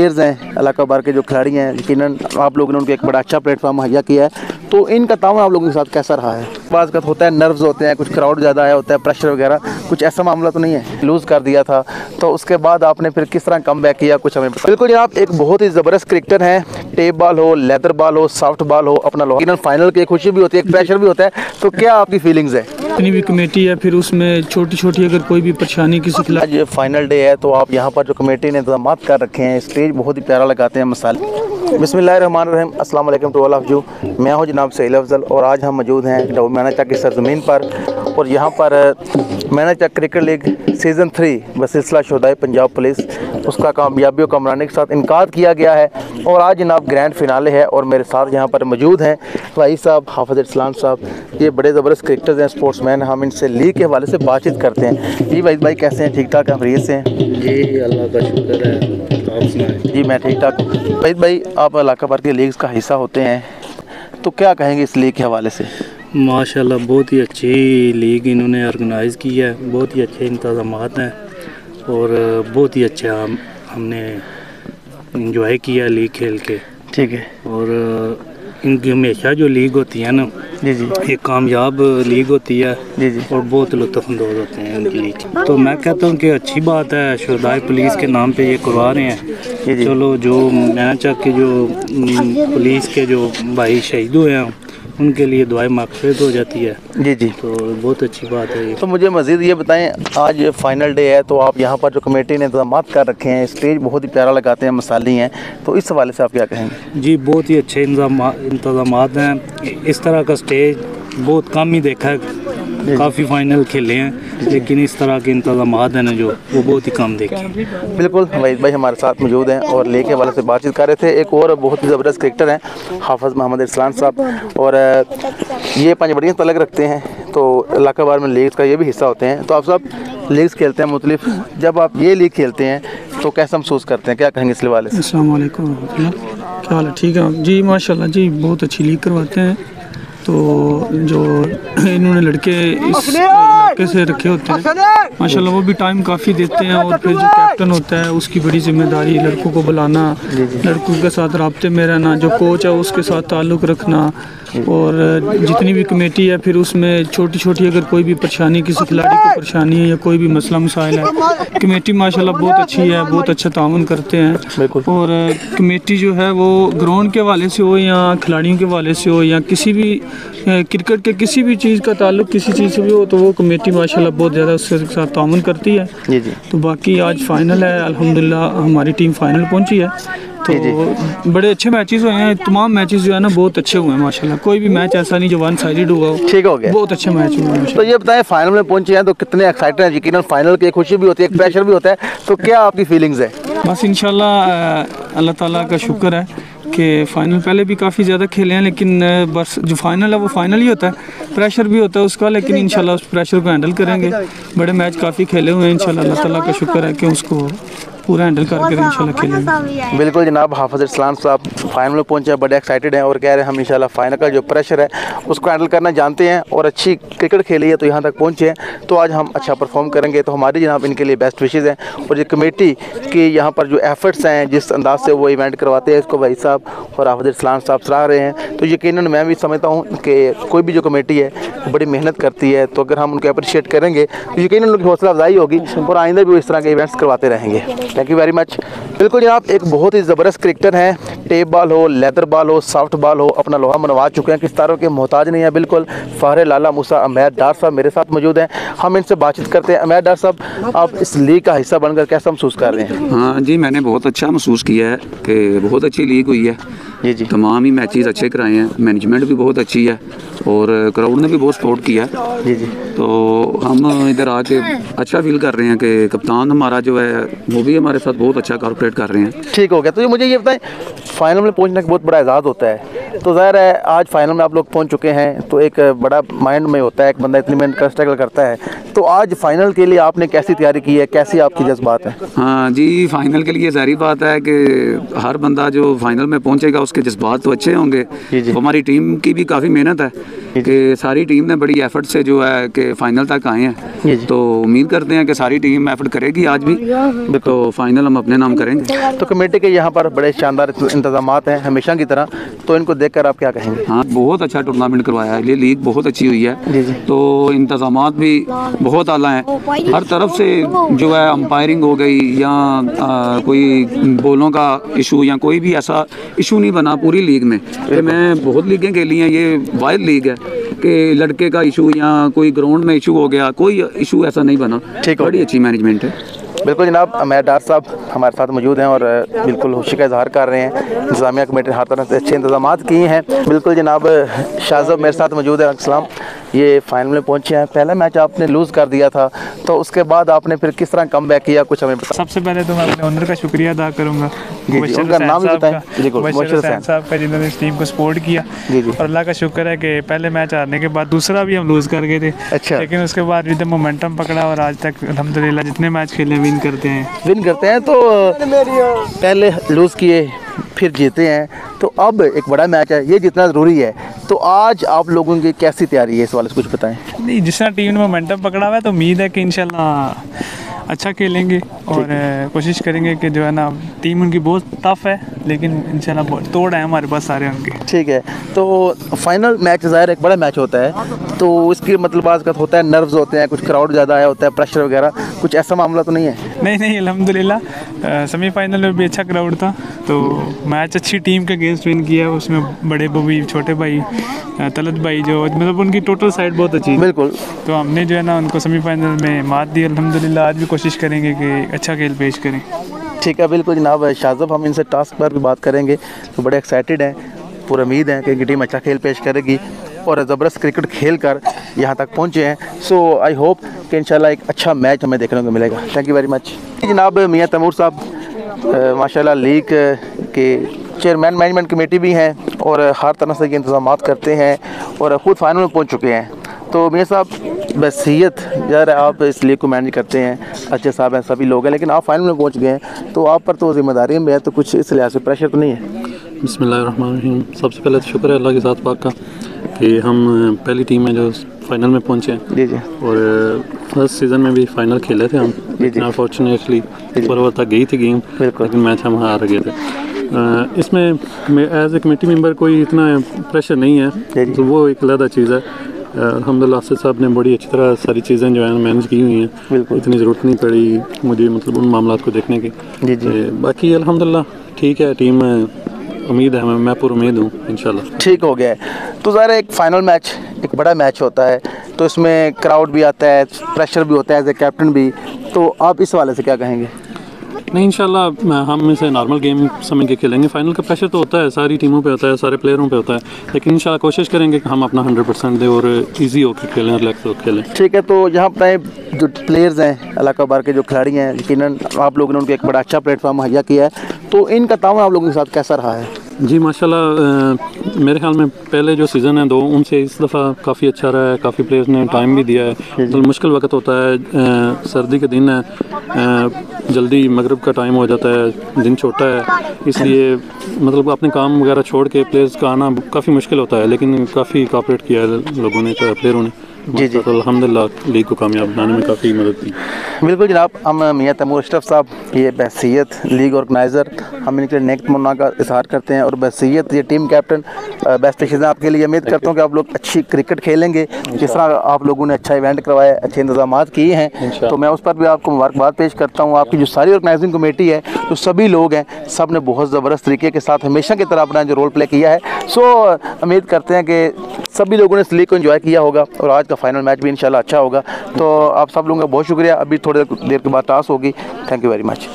Players हैं, इलाका भर के जो खिलाड़ी हैं, यकीनन आप लोगों ने उनको एक बड़ा अच्छा प्लेटफॉर्म मुहैया किया है। तो इनका ताउन आप लोगों के साथ कैसा रहा है? बात का होता है नर्व्स होते हैं, कुछ क्राउड ज़्यादा आया होता है, प्रेशर वगैरह, कुछ ऐसा मामला तो नहीं है? लूज़ कर दिया था तो उसके बाद आपने फिर किस तरह कम बैक किया, कुछ हमें बताइए। बिल्कुल जनाब, एक बहुत ही ज़बरदस्त क्रिकेटर हैं, टेप बॉल हो, लेदर बॉल हो, सॉफ्ट बॉल हो, अपना लो। यकीनन फाइनल की खुशी भी होती है, एक प्रेशर भी होता है, तो क्या आपकी फीलिंग्स है? जितनी भी कमेटी है फिर उसमें छोटी छोटी अगर कोई भी परेशानी किसी खिलाड़ी। आज फाइनल डे है तो आप यहाँ पर जो कमेटी ने इंतजाम कर रखे हैं, स्टेज बहुत ही प्यारा लगाते हैं मसाले। बिस्मिल्लाहिर्रहमानिर्रहीम, अस्सलाम वालेकुम टू ऑल ऑफ यू। मैं हूँ जनाब सहील अफजल और आज हम मौजूद हैं डबू मैना चक की सरजमीन पर। और यहाँ पर Maina Chak cricket league season 3 बसिलसिला शुहदाए पंजाब पुलिस, उसका कामयाबियों कामरानी के साथ इनकाद किया गया है। और आज जनाब ग्रैंड फिनाले है और मेरे साथ यहाँ पर मौजूद हैं भाई साहब हाफिज़ इस्लाम साहब। ये बड़े ज़बरदस्त क्रिकेटर्स हैं, स्पोर्ट्समैन। हम इनसे लीग के हवाले से बातचीत करते हैं। जी भाई कैसे हैं? ठीक ठाक हैं? खैरियत से हैं? जी अल्लाह का शुक्र है, आप सुनाएं। जी मैं ठीक ठाक हूँ। भाई आप इलाका भर के लीग्स का हिस्सा होते हैं, तो क्या कहेंगे इस लीग के हवाले से? माशाल्लाह बहुत ही अच्छी लीग इन्होंने ऑर्गेनाइज़ की है, बहुत ही अच्छे इंतज़ामात हैं और बहुत ही अच्छा हमने इंजॉय किया लीग खेल के। ठीक है। और इनकी हमेशा जो लीग होती है ना, जी जी, एक कामयाब लीग होती है जी जी, और बहुत लुत्फ़अंदोज़ होते हैं उनकी लीग। तो मैं कहता हूँ कि अच्छी बात है, शुहदाए पुलिस के नाम पे ये करवा रहे हैं। जी जी। चलो जो मैना चक के जो पुलिस के जो भाई शहीद हुए हैं उनके लिए दुआएं मग़फ़िरत हो जाती है। जी जी, तो बहुत अच्छी बात है ये। तो मुझे मज़ीद ये बताएं, आज फाइनल डे है तो आप यहाँ पर जो कमेटी ने इंतजाम कर रखे हैं, स्टेज बहुत ही प्यारा लगाते हैं, मसाली हैं, तो इस हवाले से आप क्या कहेंगे? जी बहुत ही अच्छे इंतज़ामात हैं। इस तरह का स्टेज बहुत कम ही देखा है, काफ़ी फाइनल खेले हैं लेकिन इस तरह के इंतज़ामात हैं ना जो वो बहुत ही कम देखे हैं। बिल्कुल भाई हमारे साथ मौजूद हैं और लीग के हवाले से बातचीत कर रहे थे। एक और बहुत ही ज़बरदस्त क्रिकेटर हैं हाफिज़ मोहम्मद इस्लाम साहब, और ये पंचबड़ियाँ तलक रखते हैं, तो इलाका भर में लीग का ये भी हिस्सा होते हैं। तो आप सब लीग्स खेलते हैं मुख्तलिफ, जब आप ये लीग खेलते हैं तो कैसा महसूस करते हैं, क्या कहेंगे इस हवाले से? अस्सलाम वालेकुम रहमतुल्लाह, क्या हाल है? ठीक है जी, माशाल्लाह जी, बहुत अच्छी लीग करवाते हैं। तो जो इन्होंने लड़के इस इलाके से रखे होते हैं माशाल्लाह, वो भी टाइम काफ़ी देते हैं। और फिर जो कैप्टन होता है उसकी बड़ी जिम्मेदारी लड़कों को बुलाना, लड़कों के साथ राब्ते में रहना, जो कोच है उसके साथ ताल्लुक़ रखना, और जितनी भी कमेटी है फिर उसमें छोटी छोटी अगर कोई भी परेशानी किसी खिलाड़ी को परेशानी है या कोई भी मसला मसाइल है, कमेटी माशाल्लाह बहुत अच्छी है, बहुत अच्छा ताउन करते हैं। और कमेटी जो है वो ग्राउंड के हवाले से हो या खिलाड़ियों के हवाले से हो या किसी भी क्रिकेट के किसी भी चीज़ का ताल्लुक़ किसी चीज़ से भी हो, तो वो कमेटी माशाल्लाह बहुत ज़्यादा उसके साथ ताउन करती है। जी जी। तो बाकी आज फाइनल है, अल्हम्दुलिल्लाह हमारी टीम फाइनल पहुंची है। तो बड़े अच्छे मैचेस हुए हैं, तमाम मैचेस जो है ना बहुत अच्छे हुए हैं माशाल्लाह, कोई भी मैच ऐसा नहीं जो वन साइडेड हुआ हो। ठीक हो गया, बहुत अच्छे मैच हुए हैं। तो ये बताएं, फाइनल में पहुंचे हैं तो कितने एक्साइटेड हैं? यकीनन फाइनल की खुशी भी होती है, एक प्रेशर भी होता है, तो क्या आपकी फीलिंग्स है? बस इंशाल्लाह अल्लाह ताला का शुक्र है कि फ़ाइनल पहले भी काफ़ी ज़्यादा खेले हैं, लेकिन बस जो फाइनल है वो फाइनल ही होता है, प्रेशर भी होता है उसका, लेकिन इंशाल्लाह उस प्रेशर को हैंडल करेंगे। बड़े मैच काफ़ी खेले हुए हैं, इंशाल्लाह अल्लाह ताला का शुक्र है कि उसको पूरा हैंडल करके इंशाल्लाह खेलेंगे। बिल्कुल जनाब, हाफिज़ इस्लाम साहब फाइनल में पहुंचे, बड़े एक्साइटेड हैं और कह रहे हैं हम इंशाल्लाह फाइनल का जो प्रेशर है उसको हैंडल करना जानते हैं और अच्छी क्रिकेट खेली है तो यहाँ तक पहुँचे हैं, तो आज हम अच्छा परफॉर्म करेंगे। तो हमारी जनाब इनके लिए बेस्ट विशेज़ हैं। और ये कमेटी की यहाँ पर जो एफर्ट्स हैं, जिस अंदाज से वो इवेंट करवाते हैं, इसको भाई साहब और हाफिज़ इस्लाम साहब सराह रहे हैं। तो यकीनन मैं भी समझता हूँ कि कोई भी जो कमेटी है बड़ी मेहनत करती है, तो अगर हम उनको अप्रिशिएट करेंगे तो यकीनन उनकी हौसला अफजाई होगी और आइंदा भी वो इस तरह के इवेंट्स करवाते रहेंगे। Thank you very much. बिल्कुल जनाब, एक बहुत ही ज़बरदस्त क्रिकेटर हैं, टेप बॉल हो, लेदर बॉल हो, सॉफ्ट बॉल हो, अपना लोहा मनवा चुके हैं, किस तरह के मोहताज नहीं है बिल्कुल। फ़ाहर लाला मूसा अमैर डार साहब मेरे साथ मौजूद हैं, हम इनसे बातचीत करते हैं। अमैर डार साहब, आप इस लीग का हिस्सा बनकर कैसा महसूस कर रहे हैं? हाँ जी, मैंने बहुत अच्छा महसूस किया है कि बहुत अच्छी लीग हुई है। जी जी, तमाम ही मैचेस अच्छे कराए हैं, मैनेजमेंट भी बहुत अच्छी है और क्राउड ने भी बहुत सपोर्ट किया। जी जी, तो हम इधर आके अच्छा फील कर रहे हैं कि कप्तान हमारा जो है वो भी हमारे साथ बहुत अच्छा कॉर्पोरेट कर रहे हैं। ठीक हो गया। तो मुझे ये बताएं, फाइनल में पहुंचने का बहुत बड़ा एजाज़ होता है, तो ज़ाहिर है आज फाइनल में आप लोग पहुंच चुके हैं, तो एक बड़ा माइंड में होता है, एक बंदा इतनी मेहनत का स्ट्रगल करता है, तो आज फाइनल के लिए आपने कैसी तैयारी की है, कैसी आपकी जज्बात है? हाँ जी, फाइनल के लिए ज़ाहिर बात है कि हर बंदा जो फाइनल में पहुंचेगा उसके जज्बात तो अच्छे होंगे। तो हमारी टीम की भी काफ़ी मेहनत है कि सारी टीम ने बड़ी एफर्ट से जो है कि फाइनल तक आए हैं, तो उम्मीद करते हैं कि सारी टीम एफर्ट करेगी आज भी, तो फाइनल हम अपने नाम करेंगे। तो कमेटी के यहाँ पर बड़े शानदार इंतजामात हैं हमेशा की तरह, तो इनको देखकर आप क्या कहेंगे? हाँ, बहुत अच्छा टूर्नामेंट करवाया है, ये लीग बहुत अच्छी हुई है, तो इंतजामात भी बहुत आला हैं। हर तरफ से जो है अंपायरिंग हो गई या कोई बॉलों का इशू या कोई भी ऐसा इशू नहीं बना पूरी लीग में। कि मैं बहुत लीगें खेली हैं, ये वाइड लीग है कि लड़के का इशू या कोई ग्राउंड में इशू हो गया, कोई इशू ऐसा नहीं बना। बड़ी अच्छी मैनेजमेंट है। बिल्कुल जनाब, अमैर डार साहब हमारे साथ मौजूद हैं और बिल्कुल खुशी का इजहार कर रहे हैं। इंतजामिया कमेटी ने हर तरह से अच्छे इंतजाम किए हैं। बिल्कुल जनाब, शाहज़ब मेरे साथ मौजूद है। अस्सलाम, ये फाइनल में पहुंचे हैं। पहला मैच आपने लूज़ कर दिया था, तो उसके बाद आपने फिर किस तरह कम बैक किया, कुछ हमें बताएं। सबसे पहले तो मैं अपने ओनर का शुक्रिया अदा करूँगा, उनका नाम भी बताएं। साहब का, जिन्होंने इस टीम को सपोर्ट किया। और अल्लाह का शुक्र है कि पहले मैच हारने के बाद दूसरा भी हम लूज़ कर गए थे। अच्छा। लेकिन उसके बाद भी मोमेंटम पकड़ा और आज तक अल्हम्दुलिल्लाह जितने मैच खेले विन करते हैं। तो पहले लूज़ किए फिर जीते हैं, तो अब एक बड़ा मैच है, ये जितना ज़रूरी है। तो आज आप लोगों की कैसी तैयारी है, इस वाले से कुछ बताएं। नहीं, जिस तरह टीम ने मोमेंटम पकड़ा हुआ है तो उम्मीद है कि इंशाल्लाह अच्छा खेलेंगे और कोशिश करेंगे कि जो है ना, टीम उनकी बहुत टफ है लेकिन इंशाल्लाह बहुत तोड़ है हमारे पास सारे उनके। ठीक है, तो फाइनल मैच ज़ाहिर एक बड़ा मैच होता है, तो इसकी मतलब आज का होता है, नर्व्स होते हैं, कुछ क्राउड ज़्यादा आया होता है, प्रेशर वगैरह, कुछ ऐसा मामला तो नहीं है? नहीं, अल्हम्दुलिल्लाह सेमीफाइनल में भी अच्छा क्राउड था, तो मैच अच्छी टीम के अगेंस्ट विन किया। उसमें बड़े बबी, छोटे भाई, तलत भाई, जो मतलब उनकी टोटल साइड बहुत अच्छी। बिल्कुल। तो हमने जो है ना उनको सेमीफाइनल में मात दी अल्हम्दुलिल्लाह। आज भी कोशिश करेंगे कि अच्छा खेल पेश करें। ठीक है, बिल्कुल जनाब। शाहज़ब, हम इनसे टास्क पर भी बात करेंगे, तो बड़े एक्साइटेड हैं, पूरी उम्मीद है कि इनकी टीम अच्छा खेल पेश करेगी और ज़बरदस्त क्रिकेट खेल कर यहाँ तक पहुँचे हैं। सो आई होप कि इंशाल्लाह एक अच्छा मैच हमें देखने को मिलेगा। थैंक यू वेरी मच जनाब। मियाँ तैमूर साहब माशाल्लाह लीग के चेयरमैन मैनेजमेंट कमेटी भी हैं और हर तरह से ये इंतजाम करते हैं और ख़ुद फाइनल में पहुँच चुके हैं। तो मियाँ साहब, बसीयत यार, आप इस लीग को मैनेज करते हैं, अच्छे साहब हैं, सभी लोग हैं, लेकिन आप फाइनल में पहुँच गए हैं, तो आप पर तो जिम्मेदारी में है, तो कुछ इस लिहाज से प्रेशर तो नहीं है? बिस्मिल्लाहिर्रहमानिर्रहीम। सबसे पहले तो शुक्र है अल्लाह के साथ पाक का कि हम पहली टीम है जो फाइनल में पहुँचे हैं। जी। और फर्स्ट सीज़न में भी फाइनल खेले थे हम, लेकिन अनफॉर्चुनेटली ऊपर तक गई थी गेम, लेकिन मैच हम हार गए थे। इसमें एज ए कमेटी मेंबर कोई इतना प्रेशर नहीं है, तो वो एक अलग चीज़ है। अल्हम्दुलिल्लाह से साहब ने बड़ी अच्छी तरह सारी चीज़ें जो है मैनेज की हुई हैं, इतनी ज़रूरत नहीं पड़ी मुझे मतलब उन मामलों को देखने की। बाकी अल्हम्दुलिल्लाह ठीक है, टीम उम्मीद है, मैं पूरी उम्मीद हूँ इंशाल्लाह ठीक हो गया है। तो ज़रा एक फ़ाइनल मैच एक बड़ा मैच होता है, तो इसमें क्राउड भी आता है, प्रेशर भी होता है एज ए कैप्टन भी, तो आप इस वाले से क्या कहेंगे? नहीं, इंशाल्लाह हम इसे नॉर्मल गेम समझ के खेलेंगे। फाइनल का प्रेशर तो होता है, सारी टीमों पे होता है, सारे प्लेयरों पे होता है, लेकिन इंशाल्लाह कोशिश करेंगे कि हम अपना 100% दें और इजी होकर खेलें, रिलैक्स होकर खेलें। ठीक है, तो यहाँ बताएं, जो प्लेयर्स हैं इलाका भर के जो खिलाड़ी हैं, यकीनन आप लोगों ने उनको एक बड़ा अच्छा प्लेटफॉर्म मुहैया किया है, तो इनका ताउन आप लोगों के साथ कैसा रहा है? जी माशाल्लाह, मेरे ख्याल में पहले जो सीज़न है 2 उनसे इस दफ़ा काफ़ी अच्छा रहा है। काफ़ी प्लेयर्स ने टाइम भी दिया है। तो मुश्किल वक्त होता है, सर्दी के दिन है, जल्दी मगरिब का टाइम हो जाता है, दिन छोटा है, इसलिए मतलब अपने काम वगैरह छोड़ के प्लेयर्स का आना काफ़ी मुश्किल होता है, लेकिन काफ़ी कोऑपरेट किया है लोगों ने, प्लेयरों ने। जी। तो अल्हम्दुलिल्लाह लीग को कामयाब बनाने में काफ़ी मदद की। बिल्कुल जनाब, हम मियाँ तैमूर अशरफ साहब, ये बहसीयत लीग ऑर्गेनाइज़र, हम इनके नेक तमन्ना का इजहार करते हैं और बहसीयत ये टीम कैप्टन, बेस्ट विशेज़ आपके लिए। उम्मीद करता हूँ कि आप लोग अच्छी क्रिकेट खेलेंगे, जिस तरह आप लोगों ने अच्छा इवेंट करवाया, अच्छे इंतजाम किए हैं, तो मैं उस पर भी आपको मुबारकबाद पेश करता हूँ। आपकी जो सारी ऑर्गेनाइजिंग कमेटी है, जो सभी लोग हैं, सब ने बहुत ज़बरदस्त तरीके के साथ हमेशा की तरह अपना जो रोल प्ले किया है। सो उम्मीद करते हैं कि सभी लोगों ने इस लीग को एंजॉय किया होगा और आज का फाइनल मैच भी इंशाल्लाह अच्छा होगा। तो आप सब लोगों का बहुत शुक्रिया। अभी थोड़ी देर के बाद टास होगी। Thank you very much.